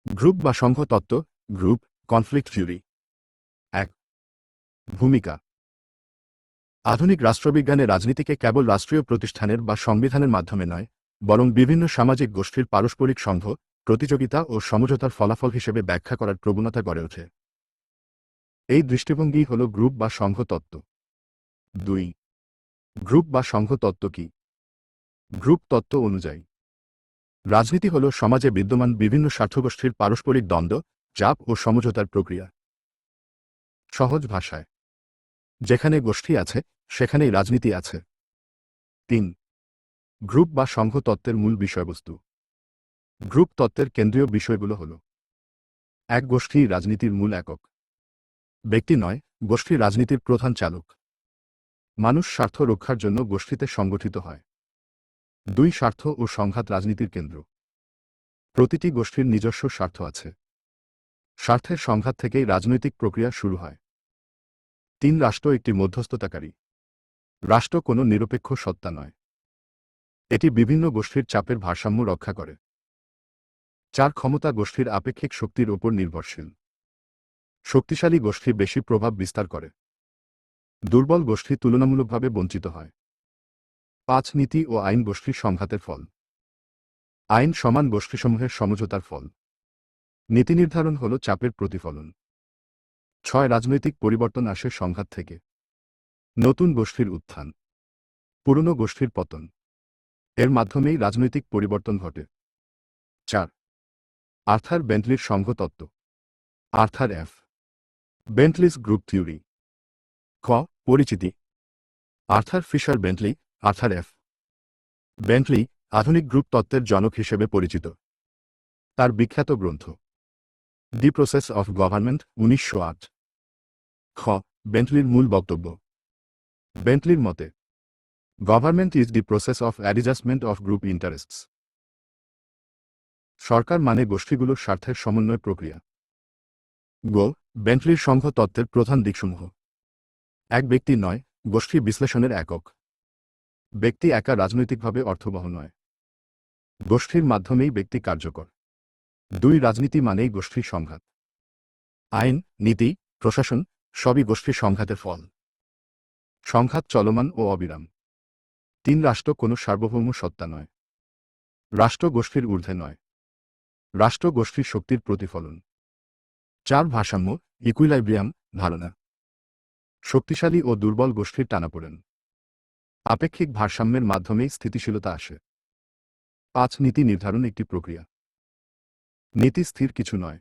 Group বা সংঘ তত্ত্ব, group conflict theory. ১. ভূমিকা। আধুনিক রাষ্ট্রবিজ্ঞানে রাজনীতিকে কেবল রাষ্ট্রীয় প্রতিষ্ঠানের বা সংবিধানের মাধ্যমে নয়, বরং বিভিন্ন সামাজিক গোষ্ঠীর পারস্পরিক সংঘ, প্রতিযোগিতা ও সমঝোতার ফলাফল হিসেবে ব্যাখ্যা করার প্রবণতা গড়ে ওঠে। এই দৃষ্টিভঙ্গি হল গ্রুপ বা সংঘ তত্ত্ব। ২. গ্রুপ বা সংঘ তত্ত্ব কি? গ্রুপ তত্ত্ব অনুযায়ী রাজনীতি হল সমাজে বিদ্যমান বিভিন্ন স্বার্থগোষ্ঠীর পারস্পরিক দ্বন্দ্ব, চাপ ও সমঝোতার প্রক্রিয়া। সহজ ভাষায়, যেখানে গোষ্ঠী আছে সেখানেই রাজনীতি আছে। ৩. গ্রুপ বা সংঘ তত্ত্বের মূল বিষয়বস্তু। গ্রুপ তত্ত্বের কেন্দ্রীয় বিষয়গুলো হল: ১. গোষ্ঠী রাজনীতির মূল একক। ব্যক্তি নয়, গোষ্ঠী রাজনীতির প্রধান চালক। মানুষ স্বার্থ রক্ষার জন্য গোষ্ঠীতে সংগঠিত হয়। ২. স্বার্থ ও সংঘাত রাজনীতির কেন্দ্র। প্রতিটি গোষ্ঠীর নিজস্ব স্বার্থ আছে। স্বার্থের সংঘাত থেকেই রাজনৈতিক প্রক্রিয়া শুরু হয়। ৩. রাষ্ট্র একটি মধ্যস্থতাকারী। রাষ্ট্র কোনো নিরপেক্ষ সত্তা নয়, এটি বিভিন্ন গোষ্ঠীর চাপের ভারসাম্য রক্ষা করে। ৪. ক্ষমতা গোষ্ঠীর আপেক্ষিক শক্তির ওপর নির্ভরশীল। শক্তিশালী গোষ্ঠী বেশি প্রভাব বিস্তার করে, দুর্বল গোষ্ঠী তুলনামূলকভাবে বঞ্চিত হয়। ৫. নীতি ও আইন গোষ্ঠীর সংঘাতের ফল। আইন সমান গোষ্ঠীসমূহের সমঝোতার ফল। নীতি নির্ধারণ হল চাপের প্রতিফলন। ৬. রাজনৈতিক পরিবর্তন আসে সংঘাত থেকে। নতুন গোষ্ঠীর উত্থান, পুরনো গোষ্ঠীর পতন, এর মাধ্যমেই রাজনৈতিক পরিবর্তন ঘটে। ৪. আর্থার বেন্টলির সংঘ তত্ত্ব। Arthur F. Bentley's group theory. ক. পরিচিতি। Arthur Fisher Bentley, Arthur F. Bentley আধুনিক গ্রুপ তত্ত্বের জনক হিসেবে পরিচিত। তার বিখ্যাত গ্রন্থ দি প্রসেস অফ গভর্নমেন্ট, ১৯০৮। খ. বেন্টলির মূল বক্তব্য। বেন্টলির মতে, government is the process of adjustment of group interests. সরকার মানে গোষ্ঠীগুলোর স্বার্থের সমন্বয় প্রক্রিয়া। গ. বেন্টলির সংঘ তত্ত্বের প্রধান দিকসমূহ। ১. ব্যক্তি নয়, গোষ্ঠী বিশ্লেষণের একক। ব্যক্তি একা রাজনৈতিকভাবে অর্থবহ নয়, গোষ্ঠীর মাধ্যমেই ব্যক্তি কার্যকর। ২. রাজনীতি মানেই গোষ্ঠীর সংঘাত। আইন, নীতি, প্রশাসন সবই গোষ্ঠীর সংঘাতের ফল। সংঘাত চলমান ও অবিরাম। ৩. রাষ্ট্র কোনো সার্বভৌম সত্তা নয়, রাষ্ট্র গোষ্ঠীর ঊর্ধ্বে নয়, রাষ্ট্র গোষ্ঠীর শক্তির প্রতিফলন। ৪. ভারসাম্য, ইকুইলাইব্রিয়াম ধারণা। শক্তিশালী ও দুর্বল গোষ্ঠীর টানাপোড়েন, আপেক্ষিক ভারসাম্যের মাধ্যমেই স্থিতিশীলতা আসে। ৫. নীতি নির্ধারণ একটি প্রক্রিয়া। নীতি স্থির কিছু নয়,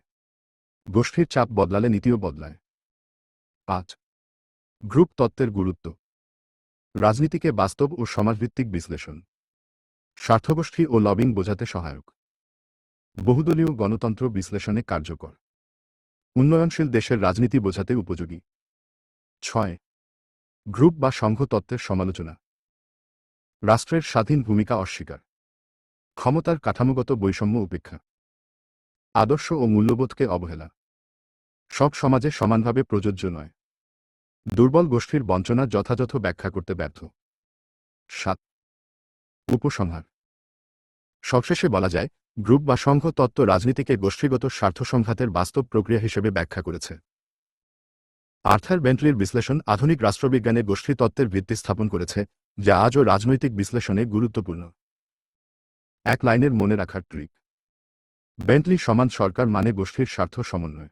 গোষ্ঠীর চাপ বদলালে নীতিও বদলায়। ৫. গ্রুপ তত্ত্বের গুরুত্ব। রাজনীতিকে বাস্তব ও সমাজভিত্তিক বিশ্লেষণ, স্বার্থগোষ্ঠী ও লবিং বোঝাতে সহায়ক, বহুদলীয় গণতন্ত্র বিশ্লেষণে কার্যকর, উন্নয়নশীল দেশের রাজনীতি বোঝাতে উপযোগী। ৬. গ্রুপ বা সংঘ তত্ত্বের সমালোচনা। রাষ্ট্রের স্বাধীন ভূমিকা অস্বীকার, ক্ষমতার কাঠামোগত বৈষম্য উপেক্ষা, আদর্শ ও মূল্যবোধকে অবহেলা, সব সমাজে সমানভাবে প্রযোজ্য নয়, দুর্বল গোষ্ঠীর বঞ্চনা যথাযথ ব্যাখ্যা করতে ব্যর্থ। ৭. উপসংহার। সবশেষে বলা যায়, গ্রুপ বা সংঘ তত্ত্ব রাজনীতিকে গোষ্ঠীগত স্বার্থ সংঘাতের বাস্তব প্রক্রিয়া হিসেবে ব্যাখ্যা করেছে। আর্থার বেন্টলির বিশ্লেষণ আধুনিক রাষ্ট্রবিজ্ঞানে গোষ্ঠী তত্ত্বের ভিত্তি স্থাপন করেছে, যা আজও রাজনৈতিক বিশ্লেষণে গুরুত্বপূর্ণ। এক লাইনের মনে রাখার ট্রিক: বেন্টলি সমান সরকার মানে গোষ্ঠীর স্বার্থ সমন্বয়।